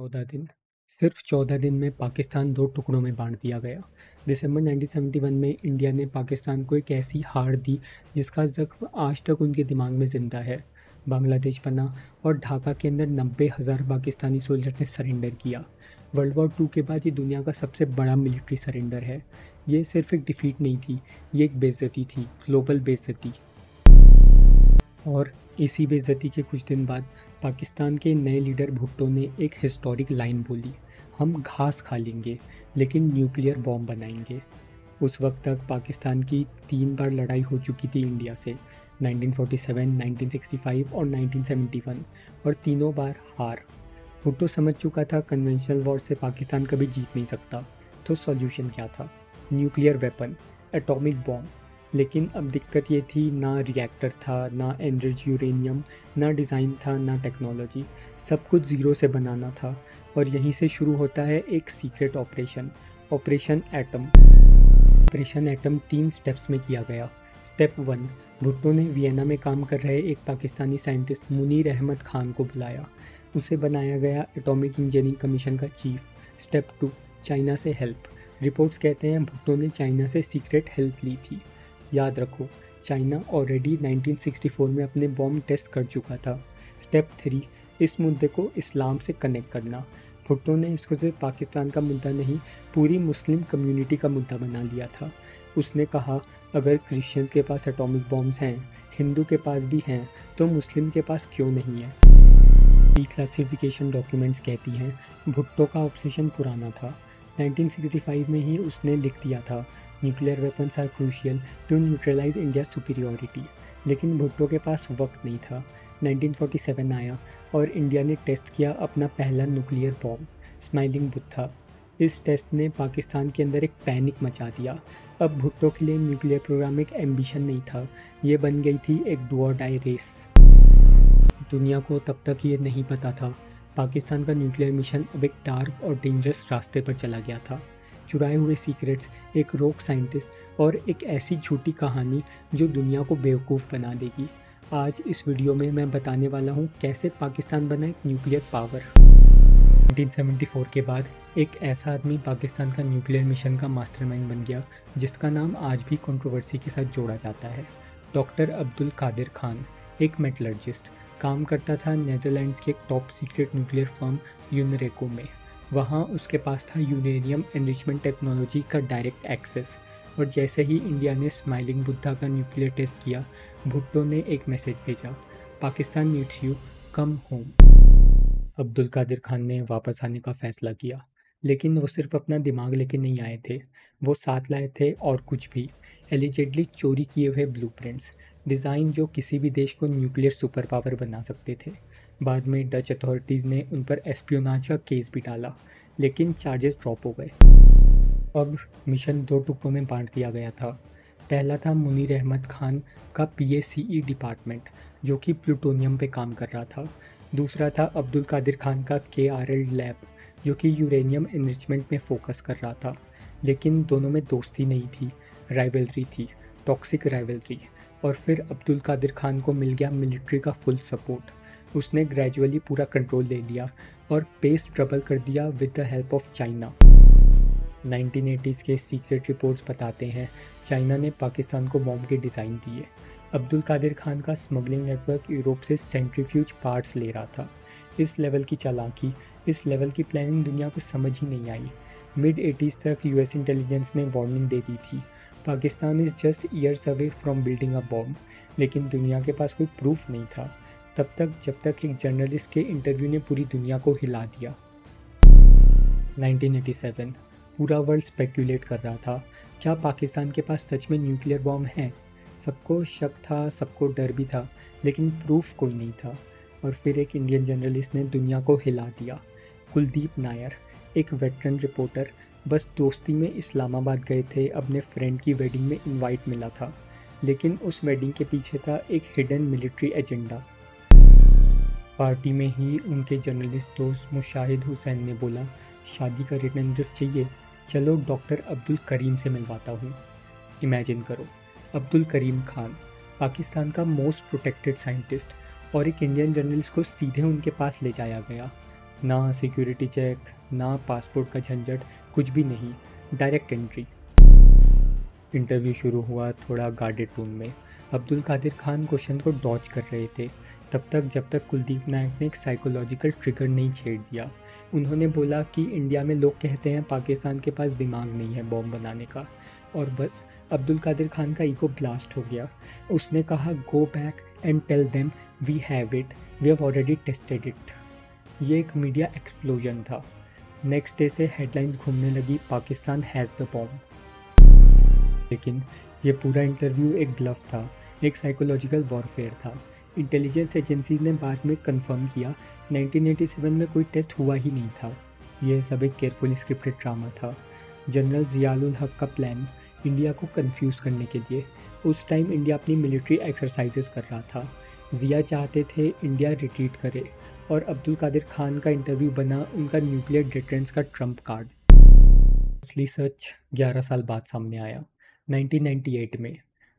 14 दिन। सिर्फ 14 दिन में पाकिस्तान 2 टुकड़ों में बाँट दिया गया। दिसंबर 1971 में इंडिया ने पाकिस्तान को एक ऐसी हार दी जिसका ज़ख्म आज तक उनके दिमाग में ज़िंदा है। बांग्लादेश बना और ढाका के अंदर 90,000 पाकिस्तानी सोल्जर ने सरेंडर किया। वर्ल्ड वॉर 2 के बाद ये दुनिया का सबसे बड़ा मिलिट्री सरेंडर है। ये सिर्फ एक डिफीट नहीं थी, ये एक बेइज्जती थी, ग्लोबल बेइज्जती। और इसी बेइज्जती के कुछ दिन बाद पाकिस्तान के नए लीडर भुट्टो ने एक हिस्टोरिक लाइन बोली, हम घास खा लेंगे लेकिन न्यूक्लियर बॉम्ब बनाएंगे। उस वक्त तक पाकिस्तान की 3 बार लड़ाई हो चुकी थी इंडिया से, 1947, 1965 और 1971, और तीनों बार हार। भुट्टो समझ चुका था कन्वेंशनल वॉर से पाकिस्तान कभी जीत नहीं सकता। तो सॉल्यूशन क्या था? Nuclear weapon, atomic bomb. लेकिन अब दिक्कत ये थी, ना रिएक्टर था, ना एनरिच यूरेनियम, ना डिज़ाइन था, ना टेक्नोलॉजी। सब कुछ ज़ीरो से बनाना था। और यहीं से शुरू होता है एक secret operation, operation atom. Operation atom 3 steps में किया गया। स्टेप 1, भुट्टो ने वियना में काम कर रहे एक पाकिस्तानी साइंटिस्ट मुनीर अहमद खान को बुलाया। उसे बनाया गया एटॉमिक इंजीनियरिंग कमीशन का चीफ। स्टेप 2, चाइना से हेल्प। रिपोर्ट्स कहते हैं भुट्टो ने चाइना से सीक्रेट हेल्प ली थी। याद रखो, चाइना ऑलरेडी 1964 में अपने बॉम्ब टेस्ट कर चुका था। स्टेप 3, इस मुद्दे को इस्लाम से कनेक्ट करना। भुट्टो ने इसको सिर्फ पाकिस्तान का मुद्दा नहीं, पूरी मुस्लिम कम्युनिटी का मुद्दा बना लिया था। उसने कहा, अगर क्रिश्चियंस के पास एटॉमिक बॉम्ब्स हैं, हिंदू के पास भी हैं, तो मुस्लिम के पास क्यों नहीं है? डिक्लासिफिकेशन डॉक्यूमेंट्स कहती हैं भुट्टो का ऑब्सेशन पुराना था। 1965 में ही उसने लिख दिया था, nuclear weapons are crucial to neutralise India superiority. लेकिन भुट्टो के पास वक्त नहीं था। 1947 आया और इंडिया ने टेस्ट किया अपना पहला न्यूक्लियर बॉम्ब, स्माइलिंग बुद्धा। इस टेस्ट ने पाकिस्तान के अंदर एक पैनिक मचा दिया। अब भुट्टो के लिए न्यूक्लियर प्रोग्राम एक एम्बिशन नहीं था, ये बन गई थी एक डू और डाई रेस। दुनिया को तब तक ये नहीं पता था, पाकिस्तान का न्यूक्लियर मिशन अब एक डार्क और डेंजरस रास्ते पर चला गया था। चुराए हुए सीक्रेट्स, एक रोक साइंटिस्ट और एक ऐसी झूठी कहानी जो दुनिया को बेवकूफ़ बना देगी। आज इस वीडियो में मैं बताने वाला हूँ कैसे पाकिस्तान बना एक न्यूक्लियर पावर। 1974 के बाद एक ऐसा आदमी पाकिस्तान का न्यूक्लियर मिशन का मास्टरमाइंड बन गया जिसका नाम आज भी कंट्रोवर्सी के साथ जोड़ा जाता है। डॉक्टर अब्दुल कादिर खान, एक मेटलर्जिस्ट, काम करता था नीदरलैंड्स की एक टॉप सीक्रेट न्यूक्लियर फर्म यूनरेको में। वहाँ उसके पास था यूरेनियम एनरिचमेंट टेक्नोलॉजी का डायरेक्ट एक्सेस। और जैसे ही इंडिया ने स्माइलिंग बुद्धा का न्यूक्लियर टेस्ट किया, भुट्टो ने एक मैसेज भेजा, Pakistan needs you, come home. Abdul Qadeer Khan ने वापस आने का फैसला किया, लेकिन वो सिर्फ अपना दिमाग लेके नहीं आए थे, वो साथ लाए थे और कुछ भी, एलिजेडली चोरी किए हुए ब्लूप्रिंट्स, डिज़ाइन जो किसी भी देश को न्यूक्लियर सुपर पावर बना सकते थे। बाद में डच अथॉरिटीज़ ने उन पर एस्पियोनाज का केस भी डाला, लेकिन चार्जेस ड्रॉप हो गए। अब मिशन 2 टुकड़ों में बांट दिया गया था। पहला था मुनीर अहमद खान का PACE डिपार्टमेंट, जो कि प्लूटोनियम पे काम कर रहा था। दूसरा था अब्दुल कादिर खान का KRL लैब, जो कि यूरेनियम एनरिचमेंट में फोकस कर रहा था। लेकिन दोनों में दोस्ती नहीं थी, राइवलरी थी, टॉक्सिक राइवलरी। और फिर अब्दुल कादिर खान को मिल गया मिलिट्री का फुल सपोर्ट। उसने ग्रेजुअली पूरा कंट्रोल ले लिया और पेस डबल कर दिया with the help of China. 1980s के सीक्रेट रिपोर्ट्स बताते हैं चाइना ने पाकिस्तान को बॉम्ब के डिज़ाइन दिए। अब्दुल कादिर खान का स्मगलिंग नेटवर्क यूरोप से सेंट्रीफ्यूज पार्ट्स ले रहा था। इस लेवल की चालाकी, इस लेवल की प्लानिंग दुनिया को समझ ही नहीं आई। मिड 80s तक US इंटेलिजेंस ने वार्निंग दे दी थी, Pakistan is just years away from building a bomb. लेकिन दुनिया के पास कोई प्रूफ नहीं था तब तक, जब तक एक जर्नलिस्ट के इंटरव्यू ने पूरी दुनिया को हिला दिया। 1987, पूरा वर्ल्ड स्पेक्यूलेट कर रहा था, क्या पाकिस्तान के पास सच में न्यूक्लियर बॉम्ब है? सबको शक था, सबको डर भी था, लेकिन प्रूफ कोई नहीं था। और फिर एक इंडियन जर्नलिस्ट ने दुनिया को हिला दिया। कुलदीप नायर, एक वेटरन रिपोर्टर, बस दोस्ती में इस्लामाबाद गए थे, अपने फ्रेंड की वेडिंग में इनवाइट मिला था, लेकिन उस वेडिंग के पीछे था एक हिडन मिलिट्री एजेंडा। पार्टी में ही उनके जर्नलिस्ट दोस्त मुशाहिद हुसैन ने बोला, शादी का रिटर्न गिफ्ट चाहिए, चलो डॉक्टर अब्दुल करीम से मिलवाता हूँ। इमेजिन करो, अब्दुल करीम खान, पाकिस्तान का मोस्ट प्रोटेक्टेड साइंटिस्ट, और एक इंडियन जर्नलिस्ट को सीधे उनके पास ले जाया गया। ना सिक्योरिटी चेक, ना पासपोर्ट का झंझट, कुछ भी नहीं, डायरेक्ट एंट्री। इंटरव्यू शुरू हुआ थोड़ा गार्डेड टोन में। अब्दुल कादिर खान क्वेश्चन को डॉज कर रहे थे तब तक जब तक कुलदीप नायक ने एक साइकोलॉजिकल ट्रिगर नहीं छेड़ दिया। उन्होंने बोला कि इंडिया में लोग कहते हैं पाकिस्तान के पास दिमाग नहीं है बॉम्ब बनाने का, और बस अब्दुल कादिर खान का ईगो ब्लास्ट हो गया। उसने कहा, go back and tell them we have it, we have already tested it. ये एक मीडिया एक्सप्लोजन था। नेक्स्ट डे से हेडलाइंस घूमने लगी, पाकिस्तान हैज़ द बॉम्ब। लेकिन ये पूरा इंटरव्यू एक ब्लफ था, एक साइकोलॉजिकल वॉरफेयर था। इंटेलिजेंस एजेंसीज ने बाद में कंफर्म किया 1987 में कोई टेस्ट हुआ ही नहीं था। यह सब एक केयरफुली स्क्रिप्टेड ड्रामा था। जनरल ज़ियाउल हक का प्लान इंडिया को कंफ्यूज करने के लिए। उस टाइम इंडिया अपनी मिलिट्री एक्सरसाइजेस कर रहा था। ज़िया चाहते थे इंडिया रिट्रीट करे, और अब्दुल कादिर खान का इंटरव्यू बना उनका न्यूक्लियर डिटरेंस का ट्रम्प कार्ड। असली सच 11 साल बाद सामने आया, 1998 में।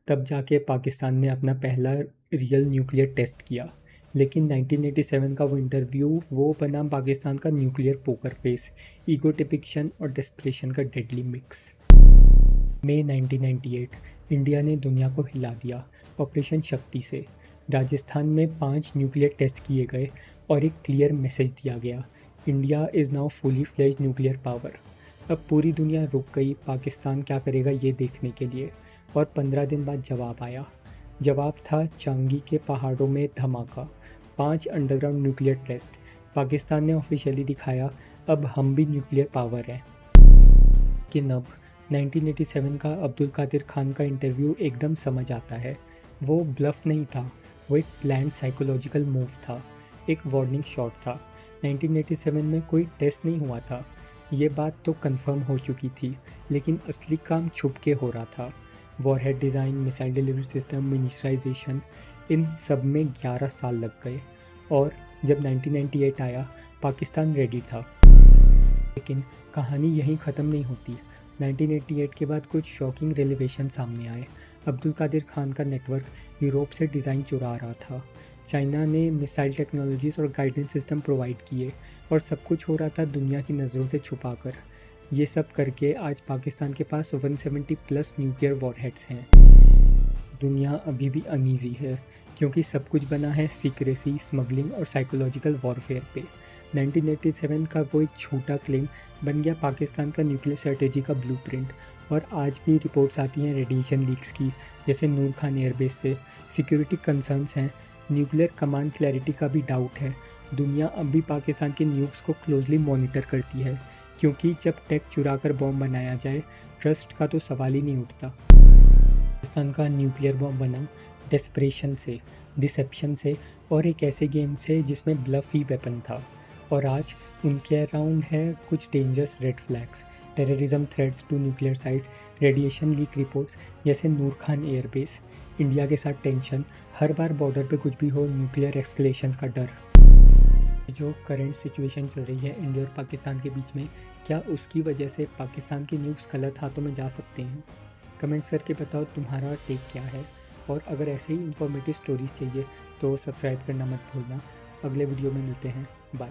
तब जाके पाकिस्तान ने अपना पहला रियल न्यूक्लियर टेस्ट किया। लेकिन 1987 का वो इंटरव्यू वो बना पाकिस्तान का nuclear poker face, ego depiction और डेस्परेशन का डेडली मिक्स। मई 1998 इंडिया ने दुनिया को हिला दिया ऑपरेशन शक्ति से। राजस्थान में 5 न्यूक्लियर टेस्ट किए गए और एक क्लियर मैसेज दिया गया, India is now fully fledged nuclear power. अब पूरी दुनिया रुक गई पाकिस्तान क्या करेगा ये देखने के लिए, और 15 दिन बाद जवाब आया। जवाब था चांगी के पहाड़ों में धमाका, 5 अंडरग्राउंड न्यूक्लियर टेस्ट। पाकिस्तान ने ऑफिशियली दिखाया अब हम भी न्यूक्लियर पावर हैं। कि अब 1987 का अब्दुल कादिर खान का इंटरव्यू एकदम समझ आता है। वो ब्लफ नहीं था, वो एक प्लान साइकोलॉजिकल मूव था, एक वार्निंग शॉट था। 1987 में कोई टेस्ट नहीं हुआ था, ये बात तो कंफर्म हो चुकी थी, लेकिन असली काम छुप के हो रहा था। Warhead design, missile delivery system, miniaturisation, इन सब में 11 साल लग गए। और जब 1998 आया, पाकिस्तान रेडी था। लेकिन कहानी यहीं ख़त्म नहीं होती। 1988 के बाद कुछ शॉकिंग रेलिवेशन सामने आए। अब्दुल कादिर खान का नेटवर्क यूरोप से डिज़ाइन चुरा रहा था। चाइना ने मिसाइल टेक्नोलॉजीज़ और गाइडेंस सिस्टम प्रोवाइड किए, और सब कुछ हो रहा था दुनिया की नज़रों से छुपाकर। ये सब करके आज पाकिस्तान के पास 170 प्लस न्यूक्लियर वॉरहेड्स हैं। दुनिया अभी भी अनईजी है, क्योंकि सब कुछ बना है सीक्रेसी, स्मगलिंग और साइकोलॉजिकल वॉरफेयर पे। 1987 का वो एक झूठा क्लेम बन गया पाकिस्तान का न्यूक्लियर स्ट्रेटेजी का ब्लूप्रिंट। और आज भी रिपोर्ट्स आती हैं रेडिएशन लीक्स की, जैसे नूर खान एयरबेस से। सिक्योरिटी कंसर्न्स हैं, न्यूक्लियर कमांड क्लैरिटी का भी डाउट है। दुनिया अब भी पाकिस्तान के न्यूक्स को क्लोजली मॉनिटर करती है, क्योंकि जब टेक चुरा कर बॉम्ब बनाया जाए, ट्रस्ट का तो सवाल ही नहीं उठता। पाकिस्तान का न्यूक्लियर बॉम्ब बना डेस्परेशन से, डिसेप्शन से, और एक ऐसे गेम से जिसमें ब्लफ ही वेपन था। और आज उनके अराउंड है कुछ dangerous red flags, terrorism threats to nuclear sites, radiation leak reports, जैसे नूर खान एयरबेस। इंडिया के साथ टेंशन, हर बार बॉर्डर पे कुछ भी हो, न्यूक्लियर एस्केलेशंस का डर। जो करंट सिचुएशन चल रही है इंडिया और पाकिस्तान के बीच में, क्या उसकी वजह से पाकिस्तान के न्यूज़ गलत हाथों में जा सकते हैं? कमेंट्स करके बताओ तुम्हारा टेक क्या है। और अगर ऐसे ही इन्फॉर्मेटिव स्टोरीज़ चाहिए तो सब्सक्राइब करना मत भूलना। अगले वीडियो में मिलते हैं, बाय।